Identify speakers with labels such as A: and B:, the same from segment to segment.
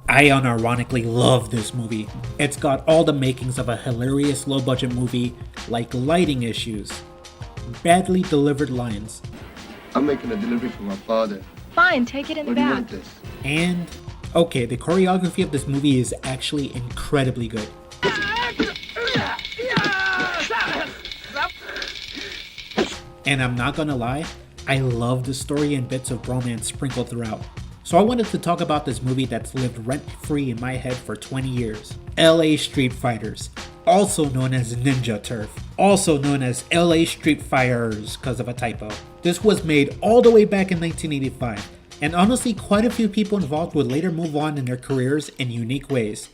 A: I unironically love this movie. It's got all the makings of a hilarious low-budget movie, like lighting issues, badly delivered lines,
B: I'm making a delivery for my father.
C: Fine, take it in the
B: What do you
C: back.
B: want this?
A: and okay, the choreography of this movie is actually incredibly good. And I'm not gonna lie, I love the story and bits of romance sprinkled throughout. So I wanted to talk about this movie that's lived rent-free in my head for 20 years. LA Street Fighters, also known as Ninja Turf, also known as LA Street Fighters because of a typo. This was made all the way back in 1985, and honestly quite a few people involved would later move on in their careers in unique ways.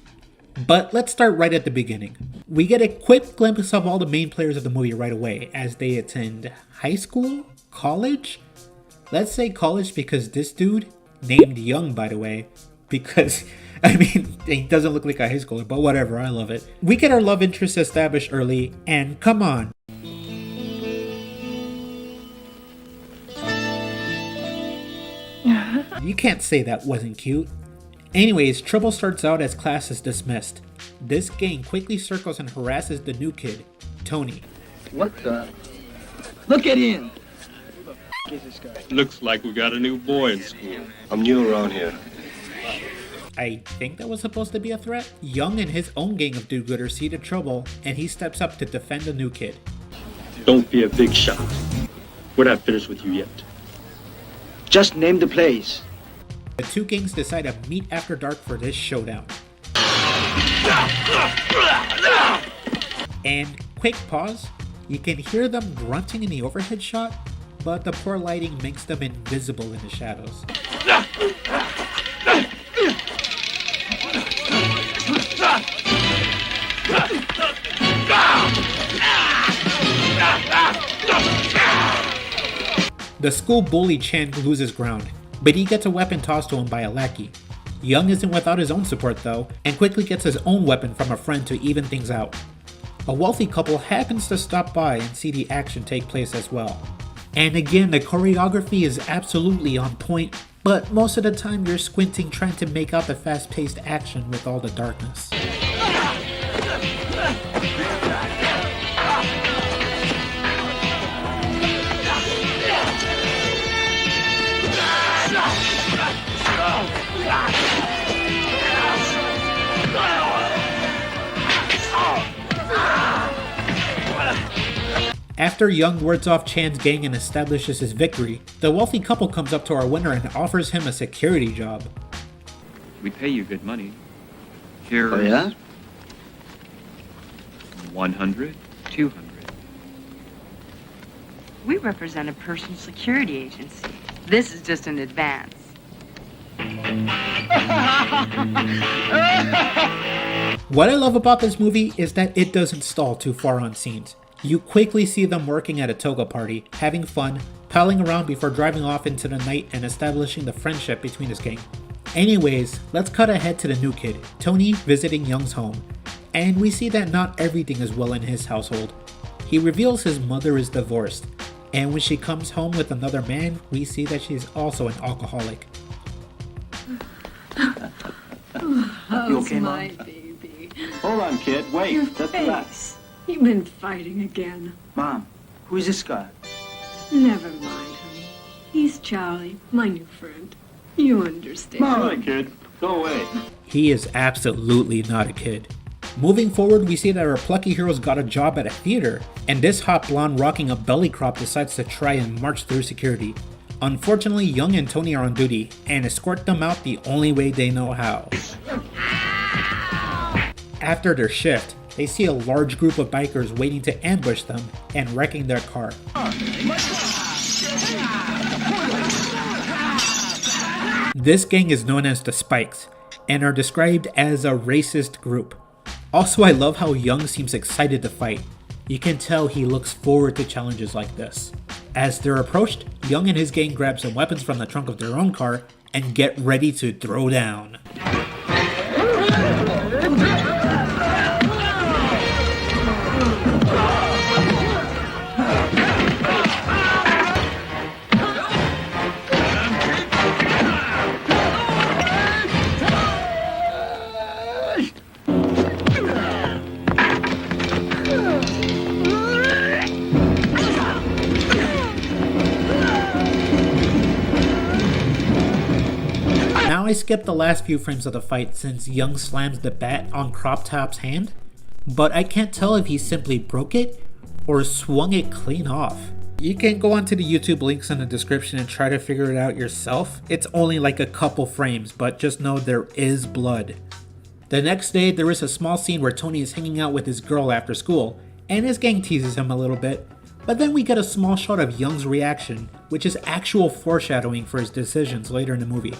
A: But let's start right at the beginning. We get a quick glimpse of all the main players of the movie right away as they attend high school? College? Let's say college because this dude, named Young by the way, because, I mean, he doesn't look like a high schooler, but whatever, I love it. We get our love interest established early, and come on. You can't say that wasn't cute. Anyways, trouble starts out as class is dismissed. This gang quickly circles and harasses the new kid, Tony.
D: What the? Look at him! Who the is this guy?
E: Looks like we got a new boy in school.
B: I'm new around here.
A: I think that was supposed to be a threat. Young and his own gang of do-gooders see the trouble, and he steps up to defend the new kid.
E: Don't be a big shot. We're not finished with you yet.
D: Just name the place.
A: The two gangs decide to meet after dark for this showdown. And quick pause, you can hear them grunting in the overhead shot, but the poor lighting makes them invisible in the shadows. The school bully Chan loses ground, but he gets a weapon tossed to him by a lackey. Young isn't without his own support though, and quickly gets his own weapon from a friend to even things out. A wealthy couple happens to stop by and see the action take place as well. And again, the choreography is absolutely on point, but most of the time you're squinting trying to make out the fast-paced action with all the darkness. After Young wards off Chan's gang and establishes his victory, the wealthy couple comes up to our winner and offers him a security job.
F: We pay you good money. Here's
D: Oh, yeah?
F: 100, 200.
G: We represent a personal security agency. This is just an advance.
A: What I love about this movie is that it doesn't stall too far on scenes. You quickly see them working at a toga party, having fun, palling around before driving off into the night and establishing the friendship between his gang. Anyways, let's cut ahead to the new kid, Tony visiting Young's home, and we see that not everything is well in his household. He reveals his mother is divorced, and when she comes home with another man, we see that she's also an alcoholic.
D: You okay,
H: my
D: Mom?
H: baby.
D: Hold on, kid. Wait.
H: Your
D: Let's relax.
H: face. You've been fighting again.
D: Mom, who is this guy?
H: Never mind, honey. He's Charlie, my new friend. You understand.
D: Mom, kid. Go away.
A: He is absolutely not a kid. Moving forward, we see that our Plucky Heroes got a job at a theater, and this hot blonde rocking a belly crop decides to try and march through security. Unfortunately, Young and Tony are on duty, and escort them out the only way they know how. After their shift, they see a large group of bikers waiting to ambush them and wrecking their car. This gang is known as the Spikes, and are described as a racist group. Also, I love how Young seems excited to fight. You can tell he looks forward to challenges like this. As they're approached, Young and his gang grab some weapons from the trunk of their own car and get ready to throw down. Now I skipped the last few frames of the fight since Young slams the bat on Crop Top's hand, but I can't tell if he simply broke it or swung it clean off. You can go onto the YouTube links in the description and try to figure it out yourself. It's only like a couple frames, but just know there is blood. The next day, there is a small scene where Tony is hanging out with his girl after school, and his gang teases him a little bit, but then we get a small shot of Young's reaction, which is actual foreshadowing for his decisions later in the movie.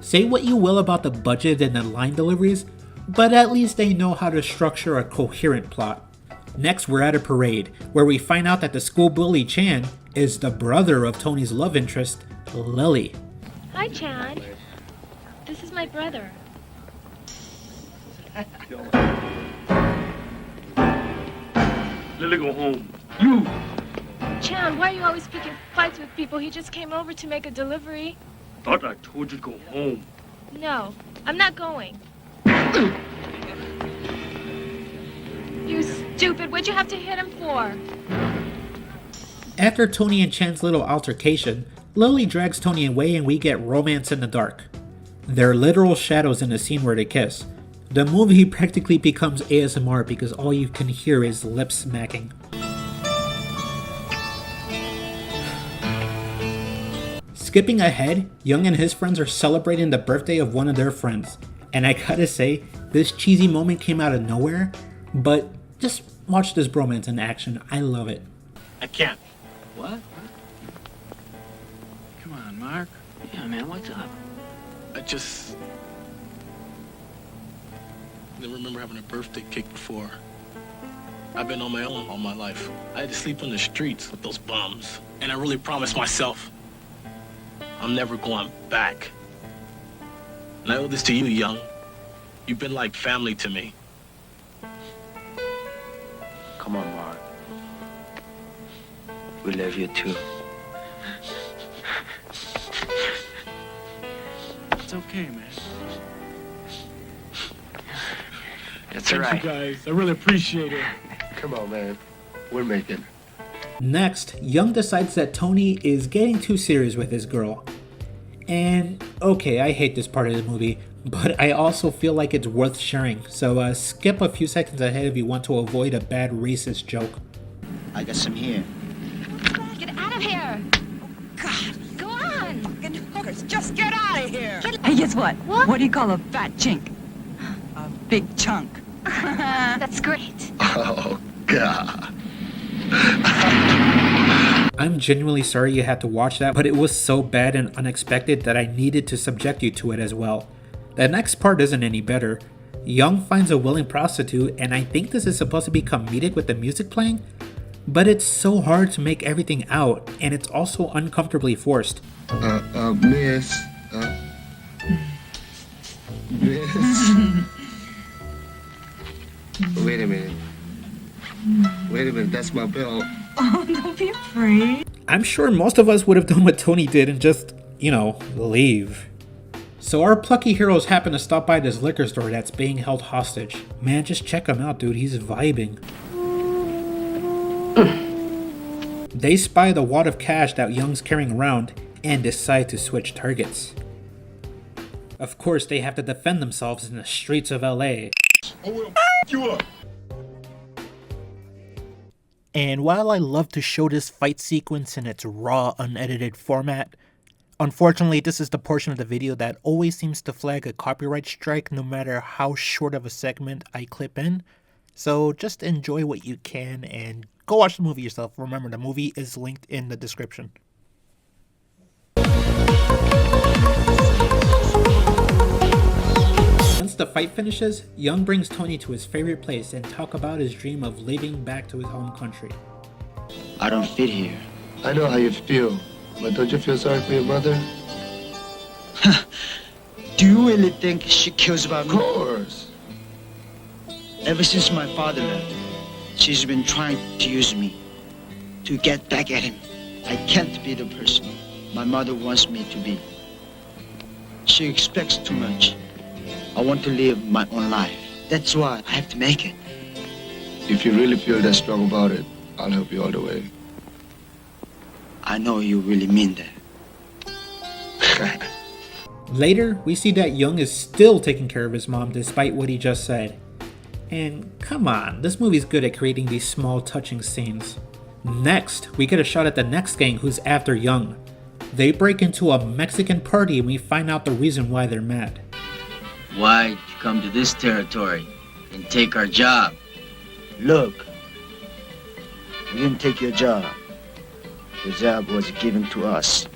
A: Say what you will about the budget and the line deliveries, but at least they know how to structure a coherent plot. Next, we're at a parade, where we find out that the school bully Chan is the brother of Tony's love interest, Lily.
C: Hi, Chan. This is my brother.
E: Lily, go home. You!
C: Chan, why are you always picking fights with people? He just came over to make a delivery.
E: Thought I told you to go home.
C: No, I'm not going. You stupid, what'd you have to hit him for?
A: After Tony and Chan's little altercation, Lily drags Tony away and we get romance in the dark. They're literal shadows in the scene where they kiss. The movie practically becomes ASMR because all you can hear is lip smacking. Skipping ahead, Young and his friends are celebrating the birthday of one of their friends. And I gotta say, this cheesy moment came out of nowhere, but just watch this bromance in action. I love it.
E: I can't.
D: What?
I: Come on, Mark.
D: Yeah, man, what's up?
I: I just never remember having a birthday cake before. I've been on my own all my life. I had to sleep on the streets with those bums. And I really promised myself I'm never going back. And I owe this to you, Young. You've been like family to me.
D: Come on, Mark. We love you too.
I: It's okay, man.
D: That's
I: Thank you guys. I really appreciate it.
B: Come on, man. We're making.
A: Next, Young decides that Tony is getting too serious with his girl. And okay, I hate this part of the movie, but I also feel like it's worth sharing, so skip a few seconds ahead if you want to avoid a bad racist joke.
D: I got some here.
C: Get out of here!
J: God,
C: Go on!
J: fucking hookers, just get out of here!
G: Hey, guess what?
C: What?
G: do you call a fat chink? A big chunk.
C: That's great.
B: Oh, God.
A: I'm genuinely sorry you had to watch that, but it was so bad and unexpected that I needed to subject you to it as well. The next part isn't any better. Young finds a willing prostitute, and I think this is supposed to be comedic with the music playing, but it's so hard to make everything out, and it's also uncomfortably forced.
B: Miss. Miss. Wait a minute. Wait a minute, that's my belt.
J: Oh, don't be afraid.
A: I'm sure most of us would have done what Tony did and just, leave. So our Plucky Heroes happen to stop by this liquor store that's being held hostage. Man, just check him out, dude. He's vibing. They spy the wad of cash that Young's carrying around and decide to switch targets. Of course, they have to defend themselves in the streets of LA.
E: I will you up.
A: And while I love to show this fight sequence in its raw, unedited format, unfortunately this is the portion of the video that always seems to flag a copyright strike no matter how short of a segment I clip in. So just enjoy what you can and go watch the movie yourself. Remember, the movie is linked in the description. Once the fight finishes, Young brings Tony to his favorite place and talk about his dream of living back to his home country.
D: I don't fit here.
B: I know how you feel, but don't you feel sorry for your mother?
D: Do you really think she cares about
B: Of
D: me?
B: course.
D: Ever since my father left, she's been trying to use me to get back at him. I can't be the person my mother wants me to be. She expects too much. I want to live my own life. That's why I have to make it.
B: If you really feel that strong about it, I'll help you all the way.
D: I know you really mean that.
A: Later, we see that Young is still taking care of his mom despite what he just said. And come on, this movie's good at creating these small touching scenes. Next, we get a shot at the next gang who's after Young. They break into a Mexican party and we find out the reason why they're mad.
D: Why'd you come to this territory and take our job? Look, we didn't take your job. The job was given to us.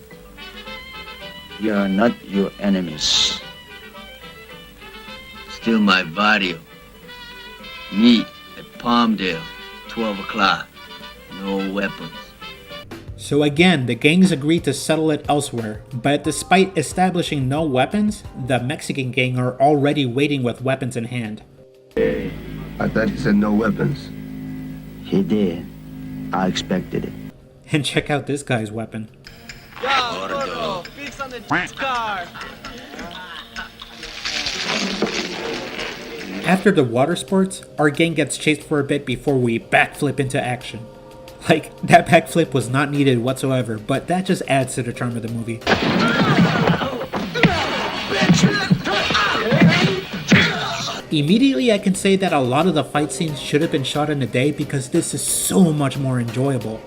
D: We are not your enemies. Still my barrio. Meet at Palmdale, 12 o'clock. No weapons.
A: So again, the gangs agree to settle it elsewhere, but despite establishing no weapons, the Mexican gang are already waiting with weapons in hand.
K: I thought he said no weapons.
D: He did. I expected it.
A: And check out this guy's weapon.
D: Gordo.
A: After the water sports, our gang gets chased for a bit before we backflip into action. Like, that backflip was not needed whatsoever, but that just adds to the charm of the movie. Immediately I can say that a lot of the fight scenes should have been shot in a day because this is so much more enjoyable.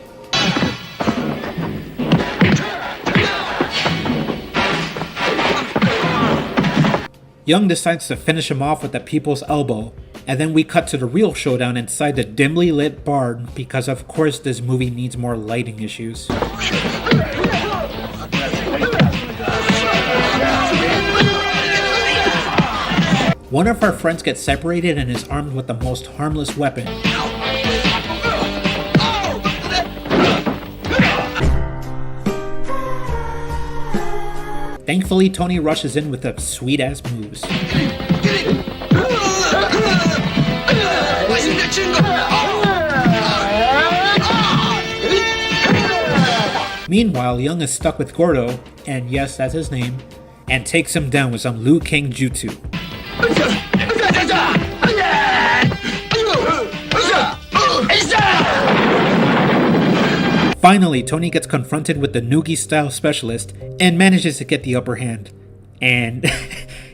A: Young decides to finish him off with the people's elbow, and then we cut to the real showdown inside the dimly lit bar because of course this movie needs more lighting issues. One of our friends gets separated and is armed with the most harmless weapon. Thankfully, Tony rushes in with the sweet-ass moves. Meanwhile, Young is stuck with Gordo, and yes, that's his name, and takes him down with some Liu Kang jutsu. Finally, Tony gets confronted with the Noogie-style specialist and manages to get the upper hand. And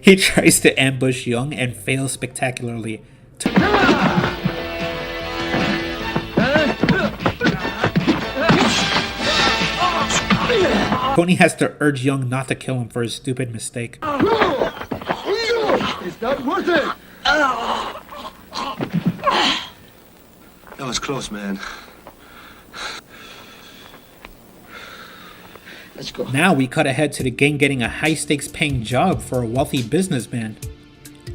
A: he tries to ambush Young and fails spectacularly. Tony has to urge Young not to kill him for his stupid mistake.
K: It's not worth it! That was close, man.
D: Let's go.
A: Now we cut ahead to the gang getting a high-stakes paying job for a wealthy businessman.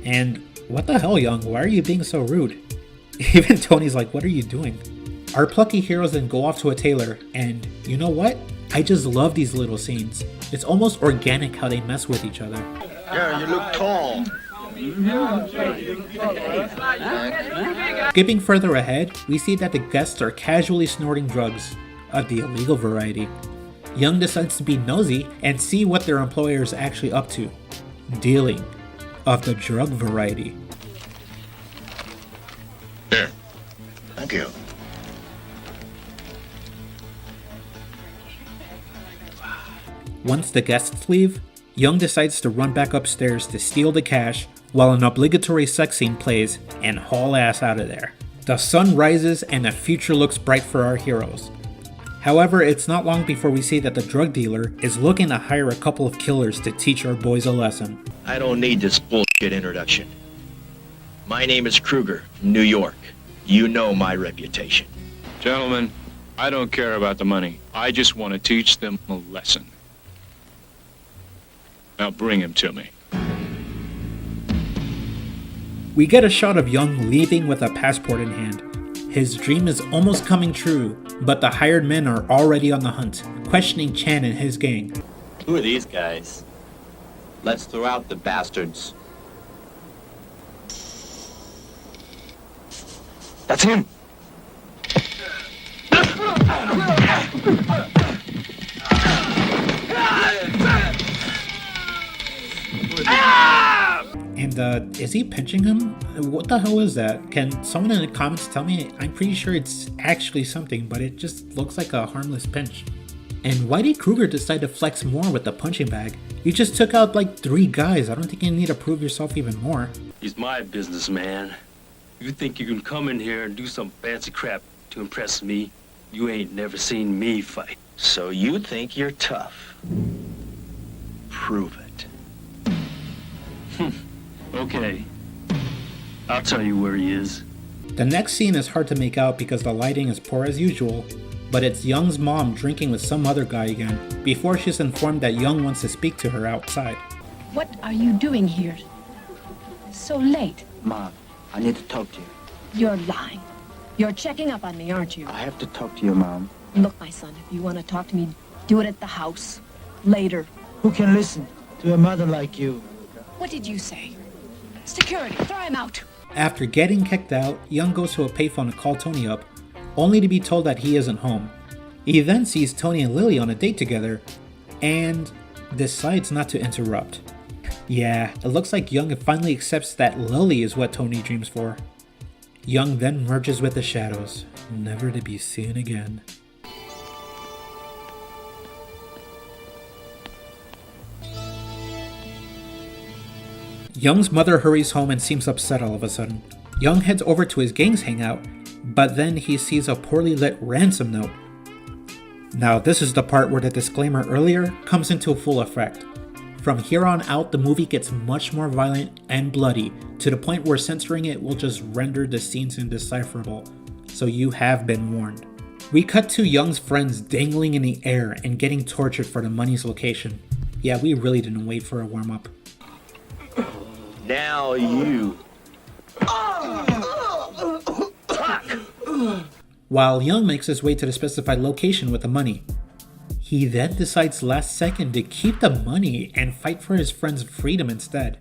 A: And what the hell, Young? Why are you being so rude? Even Tony's like, what are you doing? Our plucky heroes then go off to a tailor, and you know what? I just love these little scenes. It's almost organic how they mess with each other.
K: Yeah, you look tall.
A: Skipping further ahead, we see that the guests are casually snorting drugs, of the illegal variety. Young decides to be nosy and see what their employer is actually up to. Dealing, of the drug variety.
K: Here. Thank you.
A: Once the guests leave, Young decides to run back upstairs to steal the cash while an obligatory sex scene plays and haul ass out of there. The sun rises and the future looks bright for our heroes. However, it's not long before we see that the drug dealer is looking to hire a couple of killers to teach our boys a lesson.
L: I don't need this bullshit introduction. My name is Krueger from New York. You know my reputation.
F: Gentlemen, I don't care about the money. I just want to teach them a lesson. Now bring him to me.
A: We get a shot of Young leaving with a passport in hand. His dream is almost coming true, but the hired men are already on the hunt, questioning Chan and his gang.
M: Who are these guys? Let's throw out the bastards.
L: That's him.
A: And is he pinching him? What the hell is that? Can someone in the comments tell me? I'm pretty sure it's actually something, but it just looks like a harmless pinch. And why did Krueger decide to flex more with the punching bag? You just took out like 3 guys. I don't think you need to prove yourself even more.
E: He's my business, man. You think you can come in here and do some fancy crap to impress me? You ain't never seen me fight.
L: So you think you're tough? Prove it.
E: Okay. I'll tell you where he is.
A: The next scene is hard to make out because the lighting is poor as usual, but it's Young's mom drinking with some other guy again, before she's informed that Young wants to speak to her outside.
N: What are you doing here? So late.
D: Mom, I need to talk to you.
N: You're lying. You're checking up on me, aren't you?
D: I have to talk to you, Mom.
N: Look, my son, if you want to talk to me, do it at the house. Later.
D: Who can listen to a mother like you?
N: What did you say? Security, throw him out.
A: After getting kicked out, Young goes to a payphone to call Tony up, only to be told that he isn't home. He then sees Tony and Lily on a date together, and decides not to interrupt. Yeah, it looks like Young finally accepts that Lily is what Tony dreams for. Young then merges with the shadows, never to be seen again. Young's mother hurries home and seems upset all of a sudden. Young heads over to his gang's hangout, but then he sees a poorly lit ransom note. Now this is the part where the disclaimer earlier comes into full effect. From here on out, the movie gets much more violent and bloody, to the point where censoring it will just render the scenes indecipherable, so you have been warned. We cut to Young's friends dangling in the air and getting tortured for the money's location. Yeah, we really didn't wait for a warm-up.
L: Now you.
A: While Young makes his way to the specified location with the money, he then decides last second to keep the money and fight for his friend's freedom instead.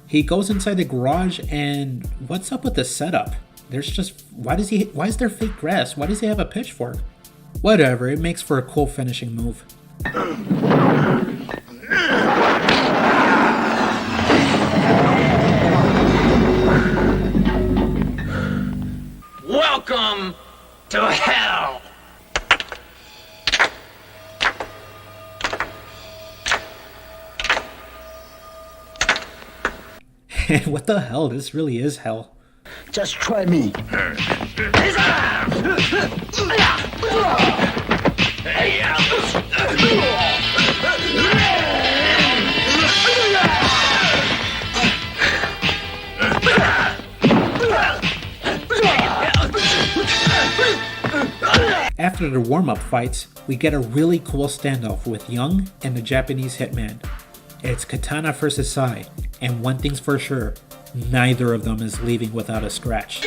A: He goes inside the garage, and what's up with the setup? There's just, why is there fake grass? Why does he have a pitchfork? Whatever, it makes for a cool finishing move.
I: Welcome to hell!
A: What the hell? This really is hell.
D: Just try me.
A: After the warm-up fights, we get a really cool standoff with Young and the Japanese hitman. It's katana versus Sai, and one thing's for sure, neither of them is leaving without a scratch.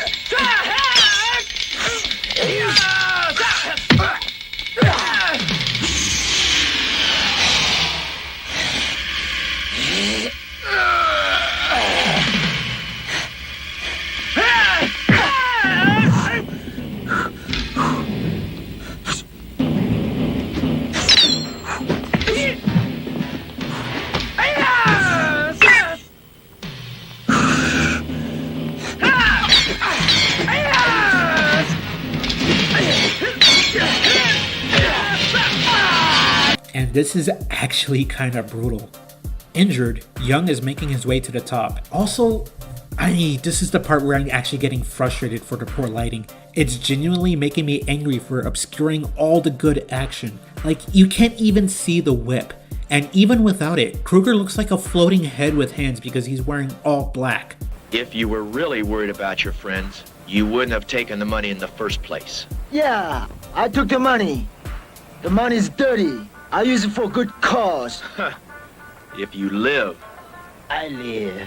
A: And this is actually kind of brutal. Injured, Young is making his way to the top. Also, this is the part where I'm actually getting frustrated for the poor lighting. It's genuinely making me angry for obscuring all the good action. Like, you can't even see the whip. And even without it, Krueger looks like a floating head with hands because he's wearing all black.
L: If you were really worried about your friends, you wouldn't have taken the money in the first place.
D: Yeah, I took the money. The money's dirty. I use it for a good cause.
L: If you live,
D: I live.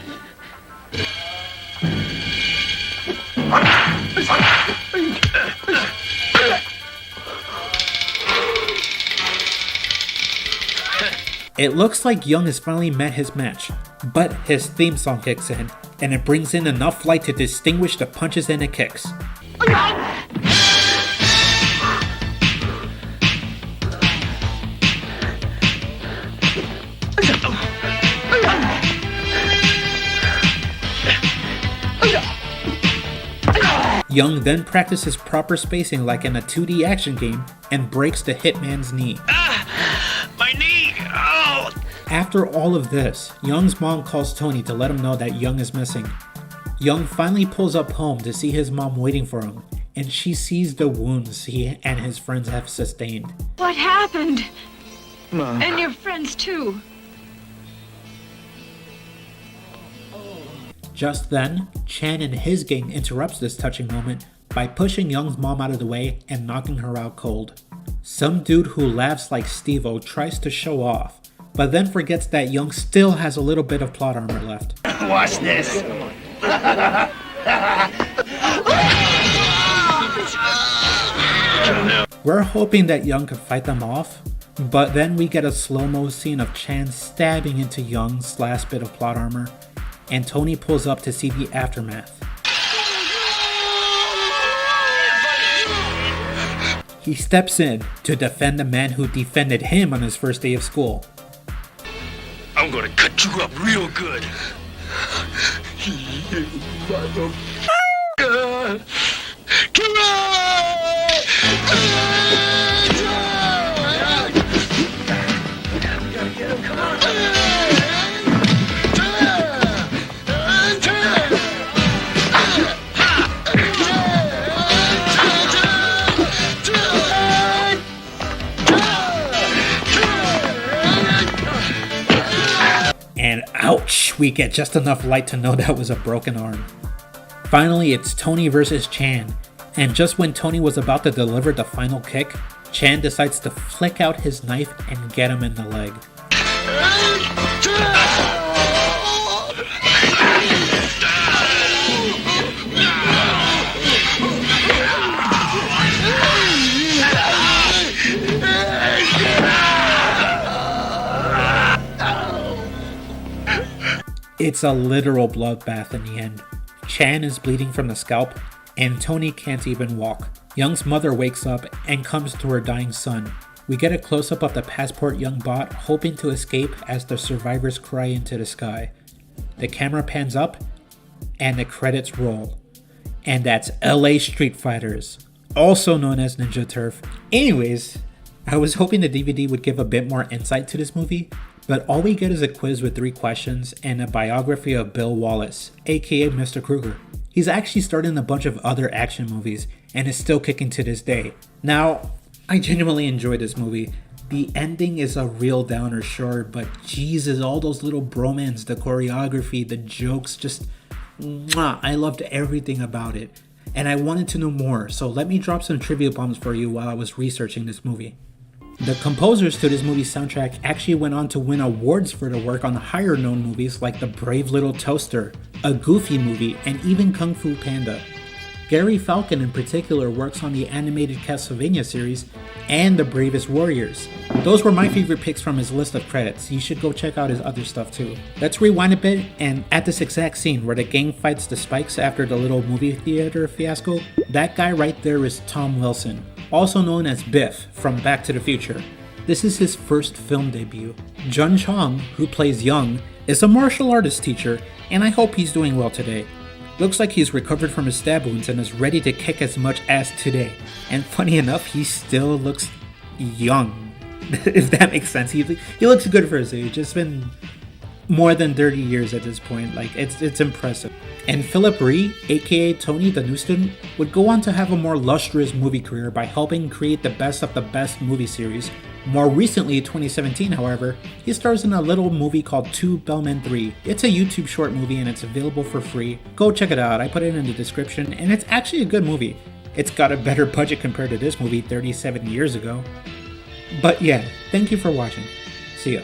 A: It looks like Young has finally met his match, but his theme song kicks in, and it brings in enough light to distinguish the punches and the kicks. Young then practices proper spacing like in a 2D action game and breaks the hitman's knee.
L: My knee! Oh!
A: After all of this, Young's mom calls Tony to let him know that Young is missing. Young finally pulls up home to see his mom waiting for him, and she sees the wounds he and his friends have sustained.
C: What happened?
D: Mom.
C: And your friends too.
A: Just then, Chan and his gang interrupts this touching moment by pushing Young's mom out of the way and knocking her out cold. Some dude who laughs like Steve-O tries to show off, but then forgets that Young still has a little bit of plot armor left.
L: Watch this.
A: We're hoping that Young could fight them off, but then we get a slow-mo scene of Chan stabbing into Young's last bit of plot armor, and Tony pulls up to see the aftermath. He steps in to defend the man who defended him on his first day of school.
E: I'm gonna cut you up real good. You motherfucker! Come
A: And ouch, we get just enough light to know that was a broken arm. Finally, it's Tony versus Chan, and just when Tony was about to deliver the final kick, Chan decides to flick out his knife and get him in the leg. It's a literal bloodbath in the end. Chan is bleeding from the scalp, and Tony can't even walk. Young's mother wakes up and comes to her dying son. We get a close-up of the passport Young bought, hoping to escape as the survivors cry into the sky. The camera pans up, and the credits roll. And that's LA Street Fighters, also known as Ninja Turf. Anyways, I was hoping the DVD would give a bit more insight to this movie, but all we get is a quiz with 3 questions and a biography of Bill Wallace, aka Mr. Krueger. He's actually starred in a bunch of other action movies and is still kicking to this day. Now, I genuinely enjoyed this movie. The ending is a real downer, sure, but Jesus, all those little bromance, the choreography, the jokes, just mwah, I loved everything about it. And I wanted to know more, so let me drop some trivia bombs for you while I was researching this movie. The composers to this movie's soundtrack actually went on to win awards for their work on higher known movies like The Brave Little Toaster, a Goofy movie, and even Kung Fu Panda. Gary Falcon in particular works on the animated Castlevania series and The Bravest Warriors. Those were my favorite picks from his list of credits. You should go check out his other stuff too. Let's rewind a bit, and at this exact scene where the gang fights the Spikes after the little movie theater fiasco, that guy right there is Tom Wilson, also known as Biff from Back to the Future. This is his first film debut. Jun Chong, who plays Young, is a martial artist teacher, and I hope he's doing well today. Looks like he's recovered from his stab wounds and is ready to kick as much ass today. And funny enough, he still looks young, if that makes sense. He looks good for his age. It's been more than 30 years at this point. Like, it's impressive. And Philip Ree, aka Tony the new student, would go on to have a more lustrous movie career by helping create the best of the best movie series. More recently, 2017, however, he stars in a little movie called Two Bellmen 3. It's a YouTube short movie and it's available for free. Go check it out, I put it in the description, and it's actually a good movie. It's got a better budget compared to this movie 37 years ago. But yeah, thank you for watching. See ya.